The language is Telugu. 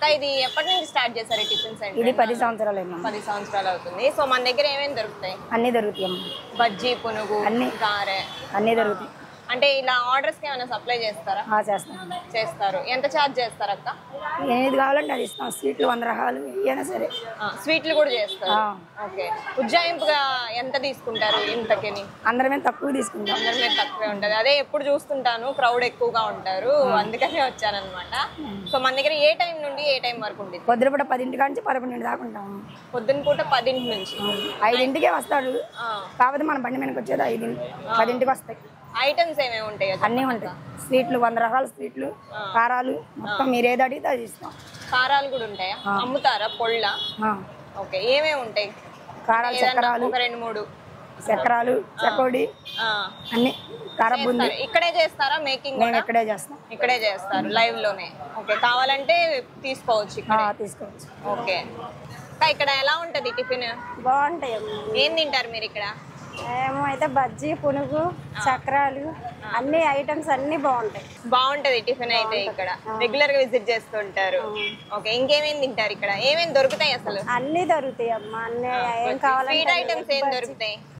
అక్క ఇది ఎప్పటి నుంచి స్టార్ట్ చేశారు టిఫిన్ సెంటర్? ఇది 10 సంవత్సరాలు 10 సంవత్సరాలు అవుతుంది. సో మన దగ్గర ఏమేమి దొరుకుతాయి? అన్ని దొరుకుతాయి. బజ్జీ, పునుగు, గారె అన్ని దొరుకుతాయి. అంటే ఇలా ఆర్డర్స్ కి ఏమైనా సప్లై చేస్తారా? చేస్తాం. చేస్తారు. ఎంత ఛార్జ్ చేస్తారు అక్క? ఏది కావాలంటే అది ఇస్తాం. స్వీట్లు 100 రకాలు ఏమైనా సరే. స్వీట్లు కూడా చేస్తారు. ఓకే. ఉజ్జాయింపుగా ఎంత తీసుకుంటారు ఇంతకని? అందరమే తక్కువ తీసుకుంటాం. అందరమే తక్కువే ఉంటది. అదే ఎప్పుడు చూస్తుంటాను క్రౌడ్ ఎక్కువగా ఉంటారు, అందుకనే వచ్చానన్నమాట. సో మన దగ్గర ఏ టైం నుండి ఏ టైం వరకు ఉంటుంది? పొద్దున 10 నుంచి 11 దాకా ఉంటాం. పొద్దున పూట 10 నుంచి 5కే వస్తాడు. కాకపోతే మన బండి మీదకి వచ్చేది 10కి వస్తాయి. ఐటమ్స్ ఏమేమి ఉంటాయి? అన్నీ ఉంటాయి. స్వీట్లు 100 రకాల స్వీట్లు, కారాలు మొత్తం మీరు ఏది అడిగితే అది ఇస్తాం. కారాలు కూడా ఉంటాయా? అమ్ముతారా పొళ్ళ? ఓకే. ఏమేమి ఉంటాయి? కారాలు, చక్రాలు, 2-3 చక్రాలు, చకోడి అన్ని. కారబుంది ఇక్కడే చేస్తారా మేకింగ్? మేము ఇక్కడే చేస్తాం. ఇక్కడే చేస్తారు లైవ్ లోనే. ఓకే. కావాలంటే తీసుకోవచ్చు ఇక్కడ. తీసుకోవచ్చు. ఓకే. ఇక్కడ ఎలా ఉంటది టిఫిన్? బాగుంటాయి. ఏం తింటారు మీరు ఇక్కడ? ఏమో అయితే బజ్జీ, పునుగు, చక్రాలు అన్ని ఐటమ్స్ అన్ని బాగుంటాయి. బాగుంటది టిఫిన్ అయితే ఇక్కడ. రెగ్యులర్ గా విజిట్ చేస్తుంటారు. ఓకే. ఇంకేమేమి తింటారు ఇక్కడ? ఏమేమి దొరుకుతాయి అసలు? అన్ని దొరుకుతాయి అమ్మా. అన్ని ఏం కావాలి. స్వీట్ ఐటమ్స్ ఏం దొరుకుతాయి?